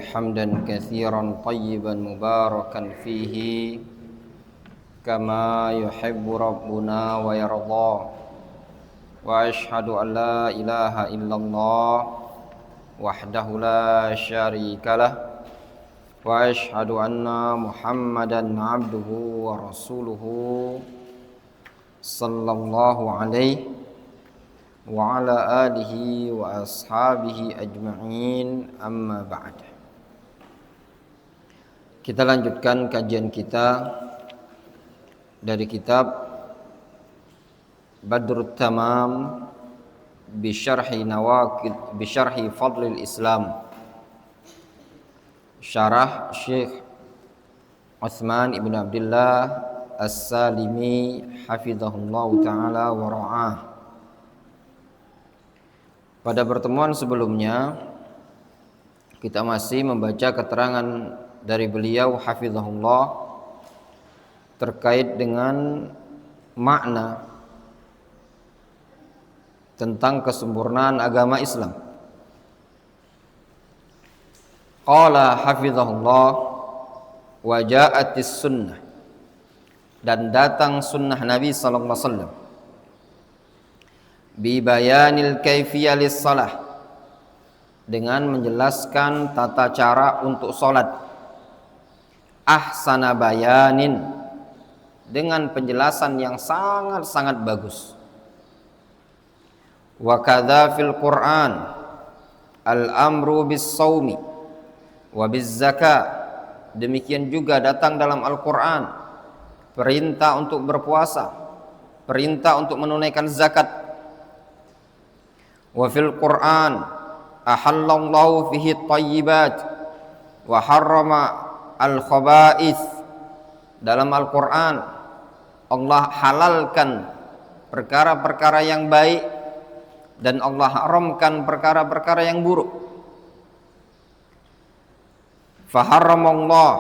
حمدا كثيرا طيبا مباركا فيه كما يحب ربنا ويرضى وأشهد أن لا إله إلا الله وحده لا شريك له وأشهد أن محمدا عبده ورسوله صلى الله عليه وعلى آله وأصحابه أجمعين أما بعد. Kita lanjutkan kajian kita dari kitab Badrut Tamam Bisyarhi Fadlil Islam, syarah Syekh Utsman ibn Abdullah As-Salimi hafizahullahu ta'ala wa ra'ah. Pada pertemuan sebelumnya kita masih membaca keterangan dari beliau hafizahullah terkait dengan makna tentang kesempurnaan agama Islam. Qala hafizahullah wa ja'atis sunnah, dan datang sunnah Nabi sallallahu alaihi wasallam bi bayanil kaifiyah lis salah, dengan menjelaskan tata cara untuk salat, ahsana bayanin, dengan penjelasan yang sangat-sangat bagus. Wa kadza fil Qur'an al-amru bis-shaumi wa biz-zakah, demikian juga datang dalam Al-Qur'an perintah untuk berpuasa, perintah untuk menunaikan zakat. Wa fil Qur'an ahallallahu fihi at-thayyibat wa harrama al-khaba'ith, dalam Al-Qur'an Allah halalkan perkara-perkara yang baik dan Allah haramkan perkara-perkara yang buruk. Faharramallah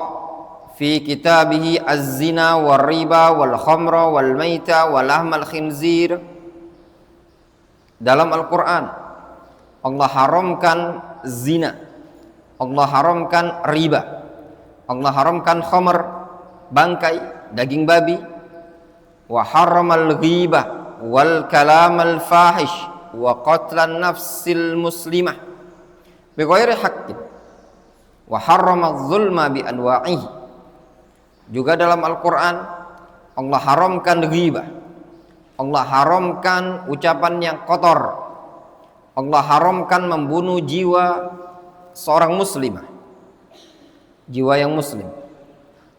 fi kitabihi az-zina wal riba wal khamra wal maita wal lahmal khinzir, dalam Al-Qur'an Allah haramkan zina, Allah haramkan riba, Allah haramkan khamr, bangkai, daging babi, wa harramal ghibah wal kalamal fahish wa qatlan nafsil muslimah bighairi haqqin wa harramadz zulma bi anwa'ihi. Juga dalam Al-Qur'an Allah haramkan ghibah, Allah haramkan ucapan yang kotor, Allah haramkan membunuh jiwa seorang muslimah, jiwa yang muslim,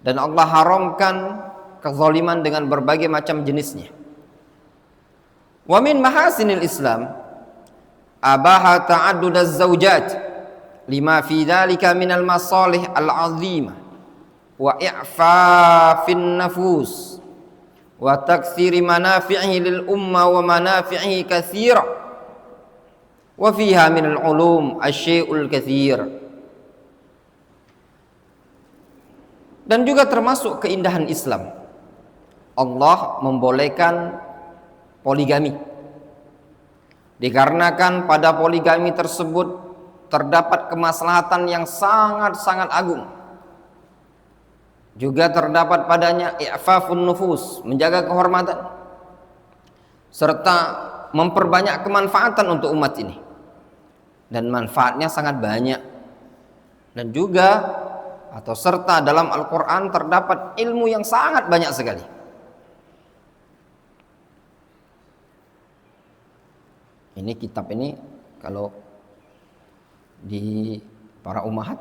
dan Allah haramkan kezaliman dengan berbagai macam jenisnya. Wa min mahasinil Islam abaha ta'addud az-zawjat lima fi dhalika minal masalih al-'azimah wa i'fafin nafus wa taktsiri manafi'ihi lil umma wa manafi'ihi katsira wa fiha minal 'ulum asy-syai'ul katsir. Dan juga termasuk keindahan Islam, Allah membolehkan poligami, dikarenakan pada poligami tersebut terdapat kemaslahatan yang sangat-sangat agung. Juga terdapat padanya i'fafun nufus, menjaga kehormatan, serta memperbanyak kemanfaatan untuk umat ini, dan manfaatnya sangat banyak. Dan juga atau serta dalam Al-Qur'an terdapat ilmu yang sangat banyak sekali. Ini kitab ini kalau di para ummahat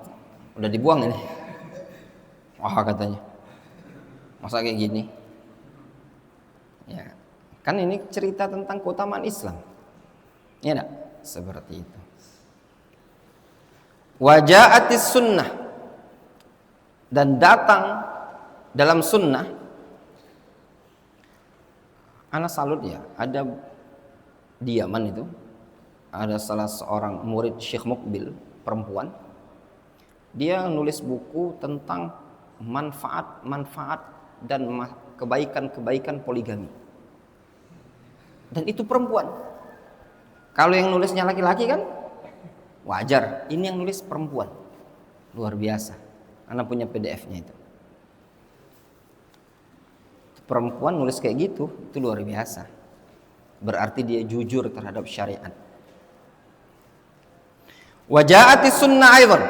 udah dibuang ini. Wah, katanya masa kayak gini ya, kan ini cerita tentang keutamaan Islam, ya enggak? Seperti itu. Waja'atis sunnah, dan datang dalam sunnah. Ana salut ya, ada di Yaman itu ada salah seorang murid Syekh Mukbil perempuan, dia nulis buku tentang manfaat-manfaat dan kebaikan-kebaikan poligami, dan itu perempuan. Kalau yang nulisnya laki-laki kan wajar, ini yang nulis perempuan. Luar biasa. Anak punya PDF-nya itu. Perempuan nulis kayak gitu, itu luar biasa. Berarti dia jujur terhadap syariat. Wa ja'atis sunnah aidan.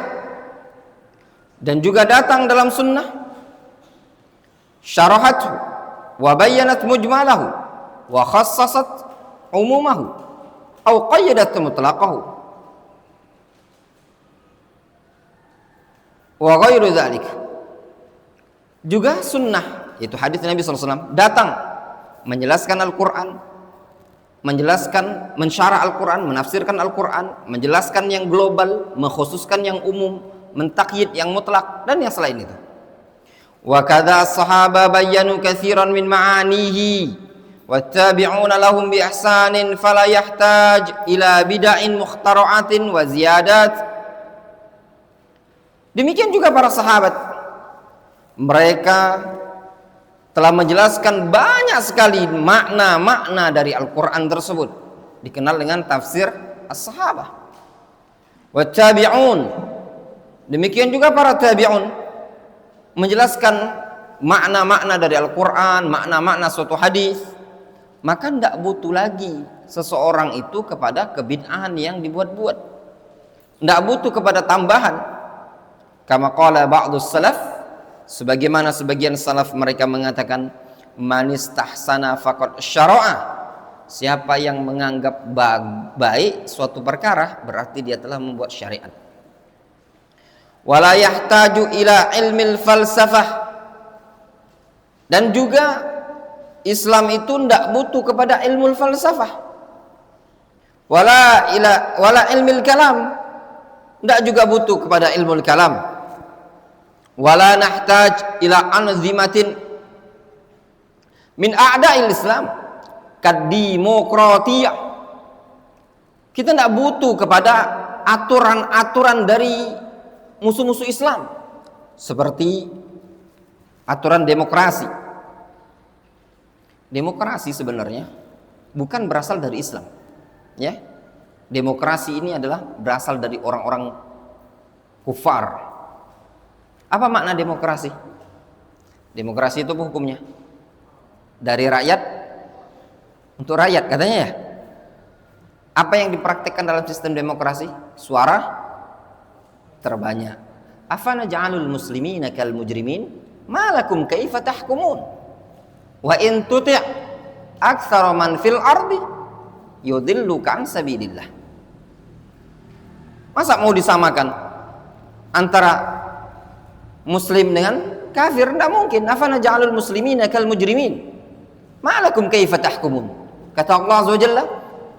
Dan juga datang dalam sunnah syarahathu wa bayyanat mujmalahu wa khassasat umumahu aw qayyadat mutlaqahu wa ghairu dzalik. Juga sunnah, yaitu hadis Nabi SAW, datang menjelaskan Al-Quran, menjelaskan, mensyarah Al-Quran, menafsirkan Al-Quran, menjelaskan yang global, mengkhususkan yang umum, mentakyid yang mutlak, dan yang selain itu. Wa kadza sahaba bayyanu katsiran min ma'anihi wattabi'una lahum bi ihsanin fala yahtaj ila bid'in mukhtara'atin wa ziyadat. Demikian juga para sahabat, mereka telah menjelaskan banyak sekali makna-makna dari Al-Quran tersebut, dikenal dengan tafsir as-sahabah. Wattabi'un, demikian juga para tabi'un, menjelaskan makna-makna dari Al-Quran, makna-makna suatu hadis. Maka tidak butuh lagi seseorang itu kepada kebid'ahan yang dibuat-buat, tidak butuh kepada tambahan. Kama qala ba'dus salaf, sebagaimana sebagian salaf mereka mengatakan, manistahsana faqad syara'a, siapa yang menganggap baik suatu perkara berarti dia telah membuat syariat. Wala yahtaju ila ilmil falsafah, dan juga Islam itu tidak butuh kepada ilmu falsafah. Wala ilmil kalam, tidak juga butuh kepada ilmu kalam. Wala nahtaj ila anzimatin min a'da'il Islam kadimokratiyah. Kita tidak butuh kepada aturan-aturan dari musuh-musuh Islam seperti aturan demokrasi. Demokrasi sebenarnya bukan berasal dari Islam, ya. Demokrasi ini adalah berasal dari orang-orang kufar. Apa makna demokrasi? Demokrasi itu hukumnya dari rakyat untuk rakyat, katanya ya. Apa yang dipraktikkan dalam sistem demokrasi? Suara terbanyak. Afana ja'alul muslimina kal mujrimin malakum kaifa tahkumun wa in tuti' aktsara man fil ardi yudilluka an sabilillah. Masa mau disamakan antara muslim dengan kafir? Tidak mungkin. Afana ja'alul muslimina kal mujrimin malakum kaifa tahkumun. Kata Allah Azza wa Jalla,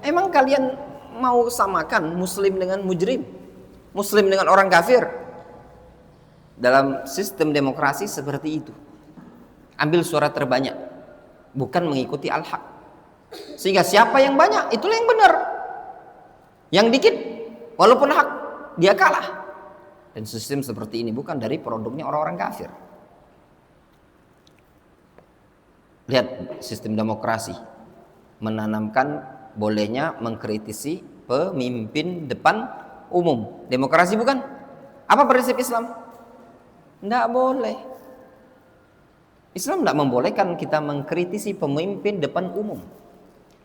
emang kalian mau samakan muslim dengan mujrim, muslim dengan orang kafir? Dalam sistem demokrasi seperti itu, ambil suara terbanyak, bukan mengikuti al-haq. Sehingga siapa yang banyak itulah yang benar, yang dikit walaupun hak dia kalah. Dan sistem seperti ini bukan dari produknya orang-orang kafir. Lihat sistem demokrasi menanamkan bolehnya mengkritisi pemimpin depan umum. Demokrasi bukan? Apa prinsip Islam? Tidak boleh. Islam tidak membolehkan kita mengkritisi pemimpin depan umum.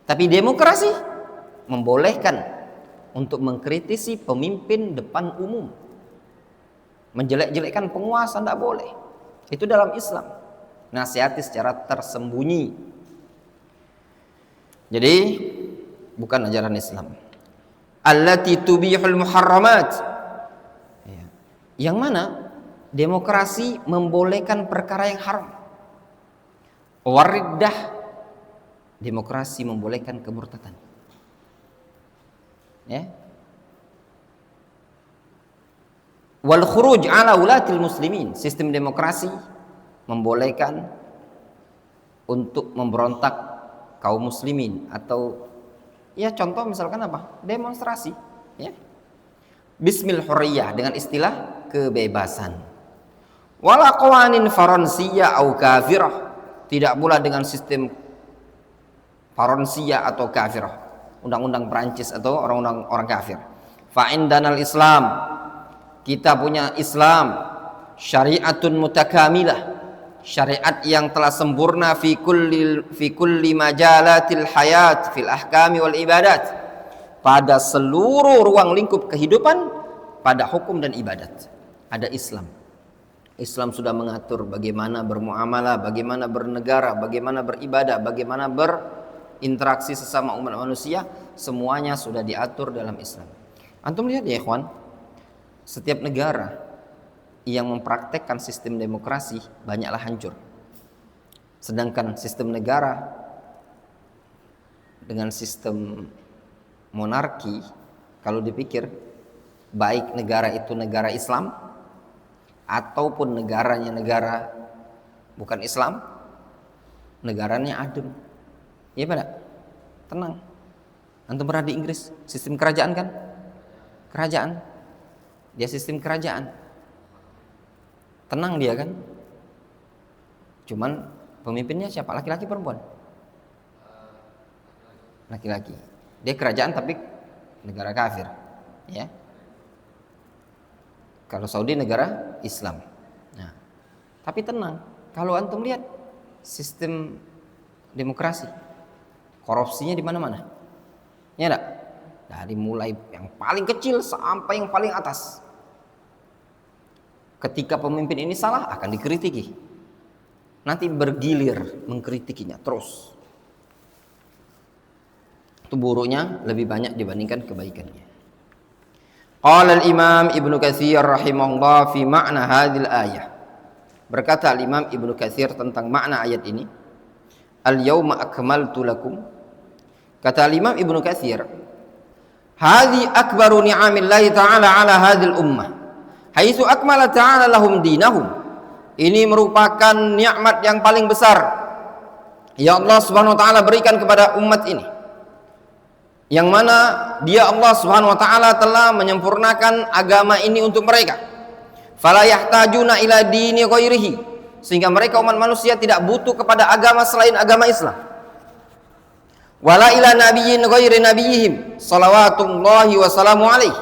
Tapi demokrasi membolehkan untuk mengkritisi pemimpin depan umum. Menjelek-jelekkan penguasa tidak boleh. Itu dalam Islam. Nasihati secara tersembunyi. Jadi bukan ajaran Islam. Allati tubihul muharramat. Yang mana demokrasi membolehkan perkara yang haram. Wariddah, demokrasi membolehkan kemurtadan. Ya. Wal khuruj ala ulatil muslimin, sistem demokrasi membolehkan untuk memberontak kaum muslimin, atau ya contoh misalkan apa? Demonstrasi, ya. Bismil hurriyah, dengan istilah kebebasan. Wala qawanin faransiyah au kafirah, tidak pula dengan sistem faransiyah atau kafirah, undang-undang Perancis atau orang kafir. Fa indanal Islam, Kita punya Islam, syariatun mutakamilah, syariat yang telah sempurna fi kulli majalatil hayat fil ahkami wal ibadat, pada seluruh ruang lingkup kehidupan, pada hukum dan ibadat ada Islam. Islam sudah mengatur bagaimana bermuamalah, bagaimana bernegara, bagaimana beribadah, bagaimana berinteraksi sesama umat manusia, semuanya sudah diatur dalam Islam. Antum lihat ya ikhwan, setiap negara yang mempraktekkan sistem demokrasi banyaklah hancur. Sedangkan sistem negara dengan sistem monarki, kalau dipikir, baik negara itu negara Islam ataupun negaranya negara bukan Islam, negaranya adem. Iya pada tenang. Antum pernah di Inggris, sistem kerajaan kan? Kerajaan, dia sistem kerajaan, tenang dia kan. Cuman pemimpinnya siapa? Laki-laki perempuan? Laki-laki. Dia kerajaan tapi negara kafir, ya. Kalau Saudi negara Islam. Nah, tapi tenang. Kalau antum lihat sistem demokrasi, korupsinya di mana-mana. Ya enggak? Dari mulai yang paling kecil sampai yang paling atas. Ketika pemimpin ini salah akan dikritiki. Nanti bergilir mengkritikinya terus. Itu buruknya lebih banyak dibandingkan kebaikannya. Qala al-Imam Ibnu Katsir rahimahullah fi ma'na hadhil ayah. Berkata al-Imam Ibnu Katsir tentang makna ayat ini, al-yauma akmaltu lakum. Kata al-Imam Ibnu Katsir, hadhi akbaru ni'amillahi ta'ala ala hadhil ummah, haitsu akmala ta'ala lahum dinahum. Ini merupakan nikmat yang paling besar yang Allah Subhanahu wa taala berikan kepada umat ini, yang mana dia Allah Subhanahu wa taala telah menyempurnakan agama ini untuk mereka. Fala yahtajuna ila dini ghairihi, sehingga mereka umat manusia tidak butuh kepada agama selain agama Islam. Wala ila nabiyyin ghairi nabiyihim salawatullahi wa salamu alaihi,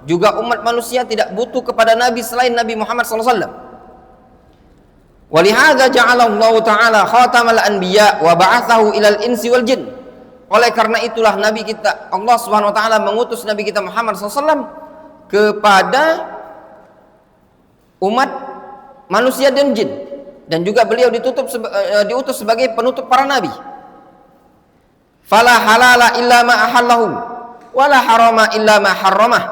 juga umat manusia tidak butuh kepada nabi selain Nabi Muhammad sallallahu alaihi wasallam. Walihadza ja'ala Allah taala khatamal anbiya wa ba'athahu ilal insi wal jin. Oleh karena itulah Nabi kita, Allah Subhanahu wa taala mengutus Nabi kita Muhammad SAW kepada umat manusia dan jin, dan juga beliau diutus sebagai penutup para nabi. Fala halala illa ma ahallahu wala harama illa ma harramah.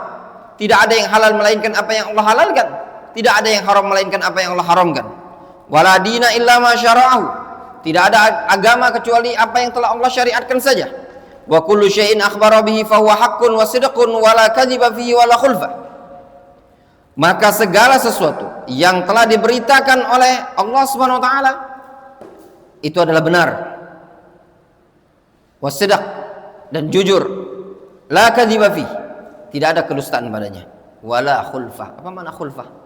Tidak ada yang halal melainkan apa yang Allah halalkan, tidak ada yang haram melainkan apa yang Allah haramkan. Wala dina illa ma syara'ahu. Tidak ada agama kecuali apa yang telah Allah syariatkan saja. Wa kullu syai'in akhbara bihi fa huwa haqqun wa sidqun wa la kadhiba fihi wa la khulfa. Maka segala sesuatu yang telah diberitakan oleh Allah Subhanahu wa taala itu adalah benar. Wa sidq, dan jujur. La kadhiba fihi, tidak ada kedustaan padanya. Wa la khulfa. Apa makna khulfa?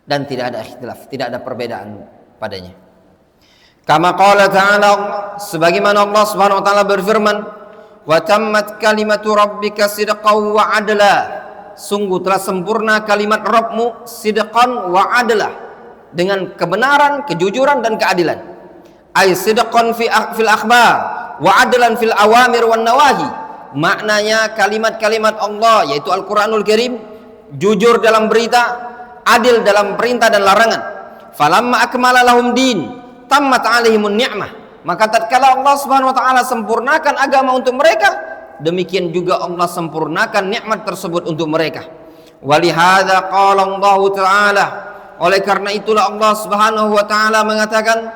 Dan tidak ada ikhtilaf, tidak ada perbedaan padanya. Kama qala ta'ala, sebagaimana Allah Subhanahu wa taala berfirman, wa tammat kalimatu rabbika sidqan wa adla. Sungguh telah sempurna kalimat Rabbmu sidqan wa adla, dengan kebenaran, kejujuran dan keadilan. Ay sidqan fil akhbar wa adlan fil awamir wan nawahi. Maknanya kalimat-kalimat Allah yaitu Al-Qur'anul Karim jujur dalam berita, adil dalam perintah dan larangan. Falamma akmala lahum din tammat alaihimun ni'mah, maka tatkala Allah Subhanahu wa taala sempurnakan agama untuk mereka, demikian juga Allah sempurnakan nikmat tersebut untuk mereka. Walihadza qala Allah taala, oleh karena itulah Allah Subhanahu wa taala mengatakan,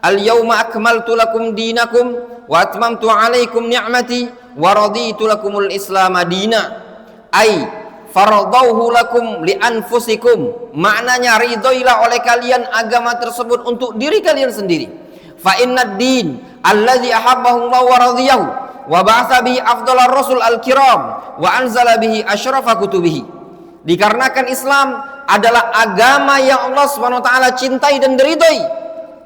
al-yauma akmaltu lakum dinakum wa atmamtu alaikum ni'mati wa raditu lakumul islam madina. Ai faradauhu lakum li anfusikum, maknanya ridhoilah oleh kalian agama tersebut untuk diri kalian sendiri. Fa innad din allazi ahabbahu Allah wa radiyahu wa ba'atha bihi afdalar rasul al-kiram wa anzala bihi asyrafa kutubihi. Dikarenakan Islam adalah agama yang Allah Subhanahu wa taala cintai dan diridhoi,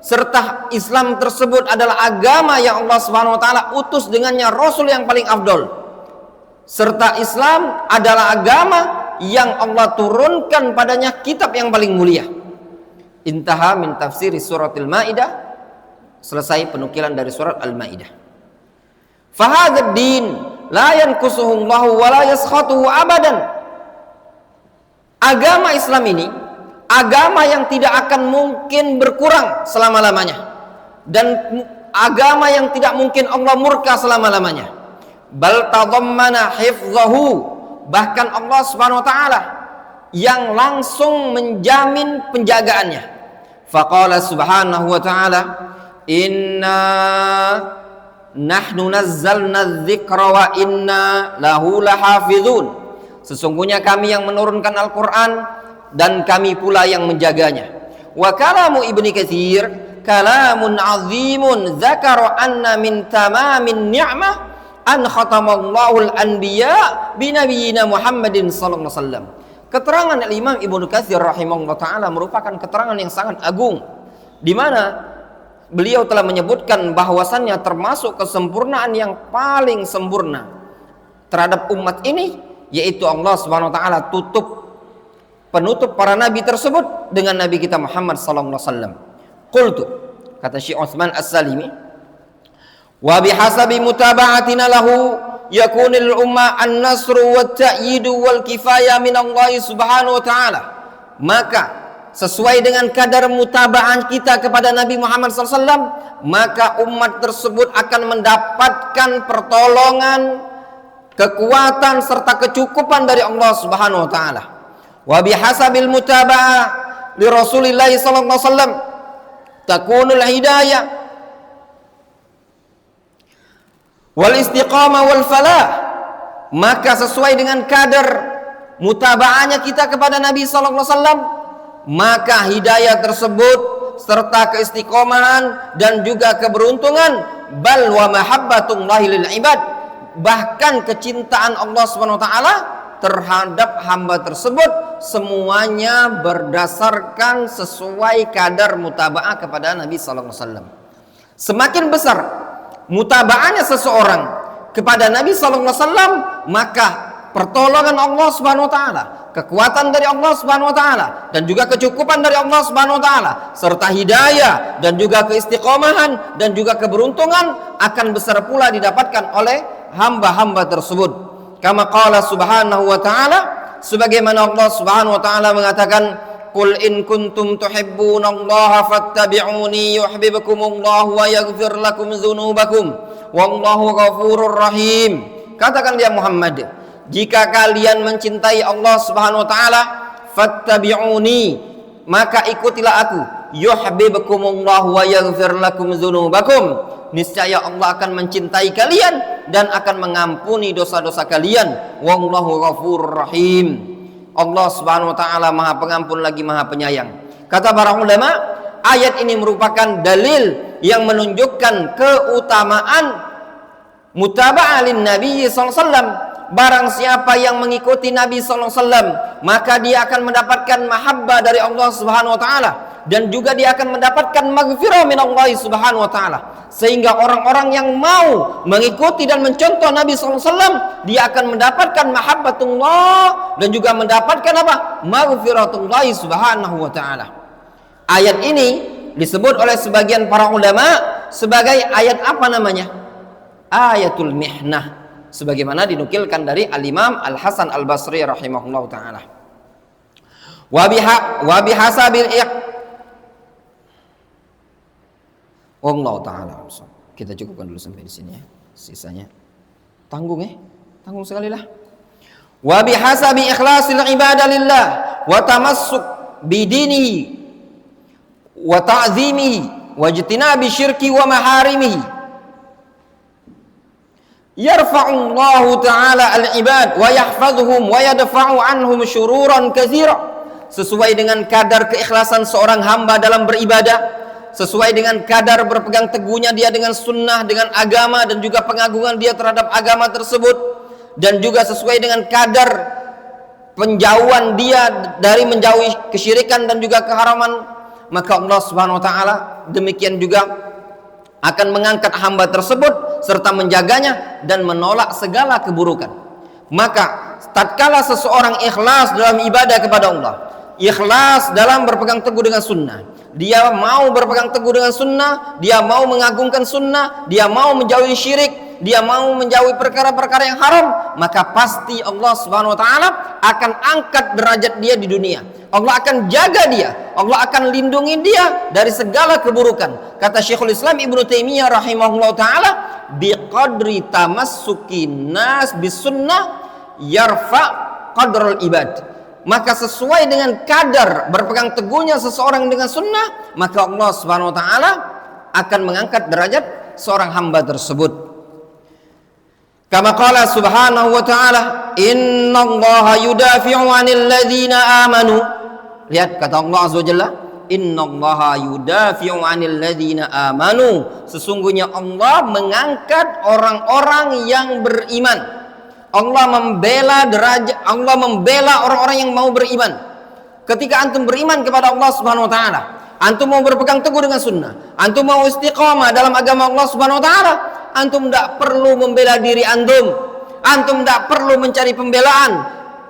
serta Islam tersebut adalah agama yang Allah Subhanahu wa taala utus dengannya rasul yang paling afdal, serta Islam adalah agama yang Allah turunkan padanya kitab yang paling mulia. Intaha min tafsir suratil Maidah. Selesai penukilan dari surat Al-Maidah. Fahadzal din la yanqusuhu Allah wa la yaskhatuhu abadan. Agama Islam ini agama yang tidak akan mungkin berkurang selama-lamanya, dan agama yang tidak mungkin Allah murka selama-lamanya. Bal tadammana hifzahu, bahkan Allah Subhanahu wa taala yang langsung menjamin penjagaannya. Faqala subhanahu wa ta'ala, inna nahnu nazzalna dzikra wa inna lahu lahafizun. Sesungguhnya kami yang menurunkan Al-Quran dan kami pula yang menjaganya. Wa kalamu Ibnu Katsir kalamun azimun dzakara anna min tamamin ni'mah an khatamallahu al-anbiya bi nabiyyina Muhammadin sallallahu alaihi wasallam. Keterangan Imam Ibnu Katsir rahimahullah taala merupakan keterangan yang sangat agung, di mana beliau telah menyebutkan bahwasannya termasuk kesempurnaan yang paling sempurna terhadap umat ini, yaitu Allah Subhanahu wa taala penutup para nabi tersebut dengan nabi kita Muhammad sallallahu alaihi wasallam. Qultu, kata Syekh Utsman As-Salimi, wa bihasabi mutaba'atina lahu yakunul umma an-nasru wat ta'yidu wal kifayah min Allah Subhanahu wa taala. Maka sesuai dengan kadar mutaba'an kita kepada Nabi Muhammad SAW, maka umat tersebut akan mendapatkan pertolongan, kekuatan serta kecukupan dari Allah Subhanahu wa taala. Wa bihasabil mutaba'ah li Rasulillah sallallahu alaihi wasallam takunul hidayah wal istiqamah wal falah. Maka sesuai dengan kadar mutaba'ahnya kita kepada Nabi sallallahu alaihi wasallam, maka hidayah tersebut serta keistiqomahan dan juga keberuntungan, bal wa mahabbatullahi lil ibad, bahkan kecintaan Allah Subhanahu wa taala terhadap hamba tersebut semuanya berdasarkan sesuai kadar mutaba'ah kepada Nabi sallallahu alaihi wasallam. Semakin besar mutaba'ahnya seseorang kepada Nabi sallallahu alaihi wasallam, maka pertolongan Allah Subhanahu wa taala, kekuatan dari Allah Subhanahu wa taala, dan juga kecukupan dari Allah Subhanahu wa taala, serta hidayah dan juga keistiqomahan dan juga keberuntungan akan besar pula didapatkan oleh hamba-hamba tersebut. Kama qala Subhanahu wa taala, sebagaimana Allah Subhanahu wa taala mengatakan, qul in kuntum tuhibbunallaha fattabi'uni yuhibbukumullahu wa yaghfir lakum dzunubakum wallahu ghafurur rahim. Katakan dia Muhammad, jika kalian mencintai Allah Subhanahu wa taala, fattabi'uni, maka ikutilah aku, yuhibbukumullahu wa yaghfir lakum dzunubakum, niscaya Allah akan mencintai kalian dan akan mengampuni dosa-dosa kalian, wallahu ghafurur rahim. Allah Subhanahu wa taala Maha Pengampun lagi Maha Penyayang. Kata para ulama, ayat ini merupakan dalil yang menunjukkan keutamaan mutaba'ah lin Nabi sallallahu alaihi wasallam. Barang siapa yang mengikuti Nabi sallallahu alaihi wasallam, maka dia akan mendapatkan mahabbah dari Allah Subhanahu wa taala, dan juga dia akan mendapatkan maghfirah min Allah Subhanahu wa taala. Sehingga orang-orang yang mau mengikuti dan mencontoh Nabi sallallahu alaihi wasallam, dia akan mendapatkan mahabbatullah dan juga mendapatkan apa? Maghfiratullah Subhanahu wa taala. Ayat ini disebut oleh sebagian para ulama sebagai ayat apa namanya? Ayatul mihnah, sebagaimana dinukilkan dari Al-Imam Al-Hasan Al-Basri rahimahullah ta'ala. Wa bihasabil Allah ta'ala. Kita cukupkan dulu sampai di sini ya. Sisanya tanggung tanggung sekali lah. Wa bihasabi ikhlasil ibadah lillah wa tamassuk bidinihi wa ta'zimihi wa ijtinabi syirki wa maharimihi, yarfa'ullahu ta'ala al-ibad wa yahfadhuhum wa yadfa'u anhum syururan katsira. Sesuai dengan kadar keikhlasan seorang hamba dalam beribadah, sesuai dengan kadar berpegang teguhnya dia dengan sunnah, dengan agama, dan juga pengagungan dia terhadap agama tersebut, dan juga sesuai dengan kadar penjauhan dia dari menjauhi kesyirikan dan juga keharaman, maka Allah Subhanahu wa taala demikian juga akan mengangkat hamba tersebut serta menjaganya dan menolak segala keburukan. Maka tatkala seseorang ikhlas dalam ibadah kepada Allah, ikhlas dalam berpegang teguh dengan sunnah, dia mau berpegang teguh dengan sunnah, dia mau mengagungkan sunnah, dia mau menjauhi syirik, dia mau menjauhi perkara-perkara yang haram, maka pasti Allah Subhanahu wa taala akan angkat derajat dia di dunia. Allah akan jaga dia, Allah akan lindungi dia dari segala keburukan. Kata Syekhul Islam Ibnu Taimiyah rahimahullah taala, biqadri tamassukin nas bisunnah yarfa qadrul ibad. Maka sesuai dengan kadar berpegang teguhnya seseorang dengan sunnah, maka Allah Subhanahu wa taala akan mengangkat derajat seorang hamba tersebut. Kama qala subhanahu wa ta'ala, innallaha yudafi'u 'anil ladzina amanu. Lihat kata Allah azza wa jalla, innallaha yudafi'u 'anil ladzina amanu. Sesungguhnya Allah mengangkat orang-orang yang beriman. Allah membela derajat, Allah membela orang-orang yang mau beriman. Ketika antum beriman kepada Allah Subhanahu wa taala, antum mau berpegang teguh dengan sunnah, antum mau istiqamah dalam agama Allah Subhanahu wa taala, antum tidak perlu membela diri antum tidak perlu mencari pembelaan.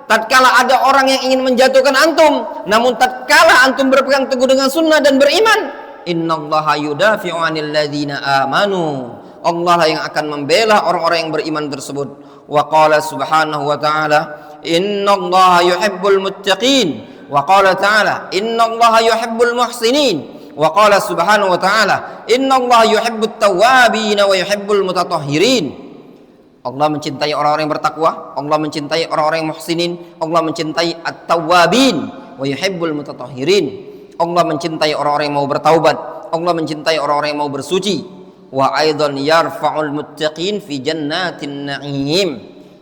Tatkala ada orang yang ingin menjatuhkan antum, namun tatkala antum berpegang teguh dengan sunnah dan beriman, innallaha yudafi'u 'anil ladzina amanu. Allah lah yang akan membela orang-orang yang beriman tersebut. Wa qala subhanahu wa ta'ala, innallaha yuhibbul muttaqin. Wa qala ta'ala, innallaha yuhibbul muhsinin. Wa qala subhanahu wa ta'ala, innallaha yuhibbut tawwabin wa yuhibbul mutatahhirin. Allah mencintai orang-orang yang bertakwa, Allah mencintai orang-orang yang muhsinin, Allah mencintai at-tawwabin wa yuhibbul mutatahhirin. Allah mencintai orang-orang yang mau bertaubat, Allah mencintai orang-orang yang mau bersuci. Wa aidan yarfa'ul muttaqin fi jannatin na'im.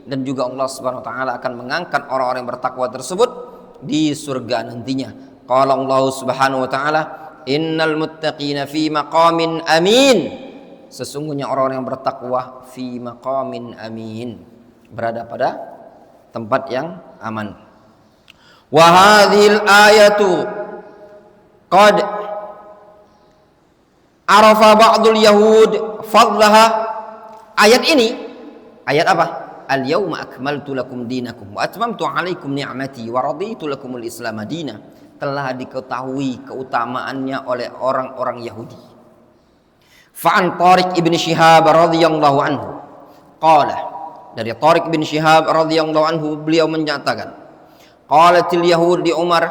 Dan juga Allah Subhanahu wa taala akan mengangkat orang-orang yang bertakwa tersebut di surga nantinya. Qala Allah Subhanahu wa taala, innal muttaqina fi maqamin amin. Sesungguhnya orang-orang yang bertakwa fi maqamin amin, berada pada tempat yang aman. Wa hadhil ayatu qad arafa ba'dul yahud fadlaha. Ayat ini, ayat apa? Al-yawma akmaltu lakum dinakum wa atmamtu 'alaikum ni'mati wa raditu lakumul islam madina. Telah diketahui keutamaannya oleh orang-orang Yahudi. Fa'an Tariq ibn Shihab radhiyallahu anhu qala, dari Tariq ibn Shihab radhiyallahu anhu beliau menyatakan, qalatil yahud di Umar,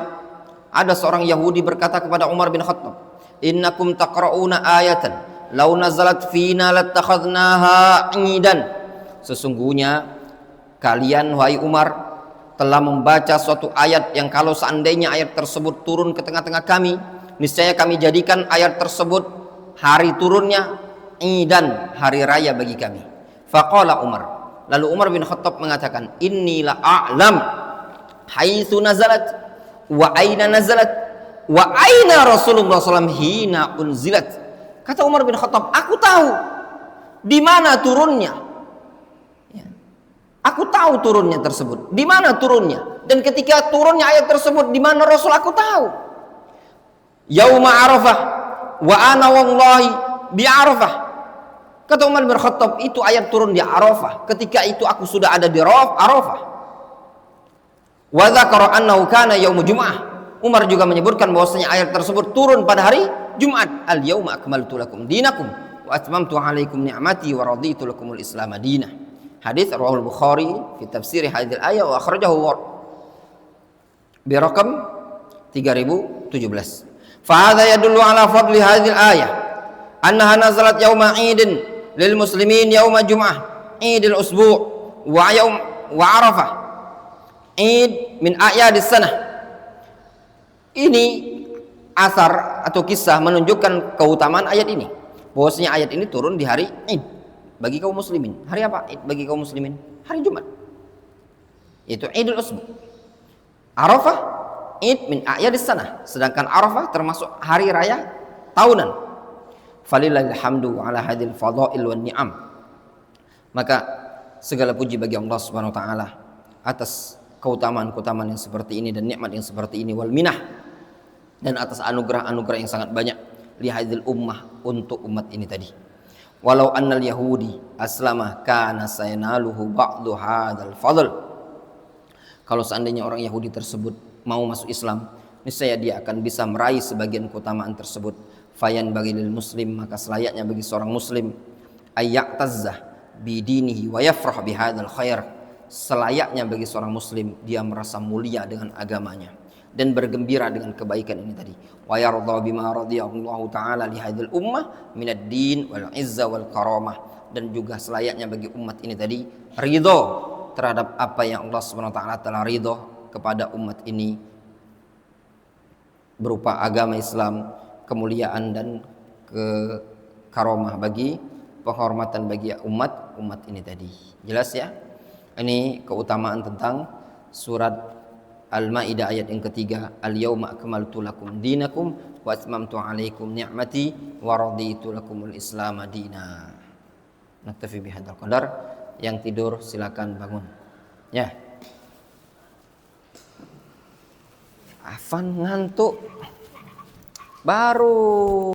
ada seorang Yahudi berkata kepada Umar bin Khattab, innakum taqra'una ayatan law nazalat fina latakhadnaha 'idan. Sesungguhnya kalian wahai Umar telah membaca suatu ayat yang kalau seandainya ayat tersebut turun ke tengah-tengah kami, niscaya kami jadikan ayat tersebut hari turunnya idan, hari raya bagi kami. Faqala Umar, lalu Umar bin Khattab mengatakan, inni la a'lam haitsu nazalat wa aina nazalat wa aina Rasulullah SAW hina unzilat. Kata Umar bin Khattab, aku tahu di mana turunnya, aku tahu turunnya tersebut, di mana turunnya, dan ketika turunnya ayat tersebut di mana Rasul aku tahu. Yauma Arafah wa ana wallahi bi Arafah. Kata Umar bin Khattab, itu ayat turun di Arafah, ketika itu aku sudah ada di Arafah. Wa dzakara annahu kana yaum Jum'ah. Umar juga menyebutkan bahwasanya ayat tersebut turun pada hari Jumat. Al-yauma akmaltu lakum dinakum wa atmamtu 'alaikum ni'mati wa raditu lakumul islam madinah. Hadis rawahul Bukhari fi tafsir hadhil ayat wa akhrajahu bi raqam 3017. Fa hadha yadullu ala fadli hadhil ayah annaha nazalat yauma 'idin lil muslimin yauma jum'ah 'idul usbu' wa yaum wa arafah 'id min a'yadis sanah. Ini asar atau kisah menunjukkan keutamaan ayat ini, bahwasanya ayat ini turun di hari Id bagi kaum muslimin. Hari apa Id bagi kaum muslimin? Hari Jumat, itu Idul Usbu. Arafah Id min a'yadis sanah, sedangkan Arafah termasuk hari raya tahunan. Falillahil hamdu ala hadil fadail wan ni'am. Maka segala puji bagi Allah Subhanahu wa taala atas keutamaan-keutamaan yang seperti ini dan nikmat yang seperti ini, wal minah, dan atas anugerah-anugerah yang sangat banyak li hadil ummah, untuk umat ini tadi. walau annal yahudi aslama kana sayanaluhu ba'du hadzal fadl. Kalau seandainya orang Yahudi tersebut mau masuk Islam, niscaya dia akan bisa meraih sebagian keutamaan tersebut. Fayan bagi lil muslim, maka selayaknya bagi seorang muslim ayya'tazzah bidinihi wa yafrah bihadzal khair. Selayaknya bagi seorang muslim dia merasa mulia dengan agamanya dan bergembira dengan kebaikan ini tadi. Wa yarda bima radiyallahu taala li hadzal ummah minad din wal izza wal karamah. Dan juga selayaknya bagi umat ini tadi ridho terhadap apa yang Allah Subhanahu wa taala telah ridho kepada umat ini berupa agama Islam, kemuliaan dan karomah bagi penghormatan bagi umat ini tadi. Jelas ya? Ini keutamaan tentang surat Al-Maidah ayat yang ketiga, al-yauma akmaltu lakum dinakum wa atmamtu alaikum ni'mati wa raditu lakumul islam madina. Naktafi bihadzal qadar. Yang tidur silakan bangun. Ya. Afan ngantuk. Baru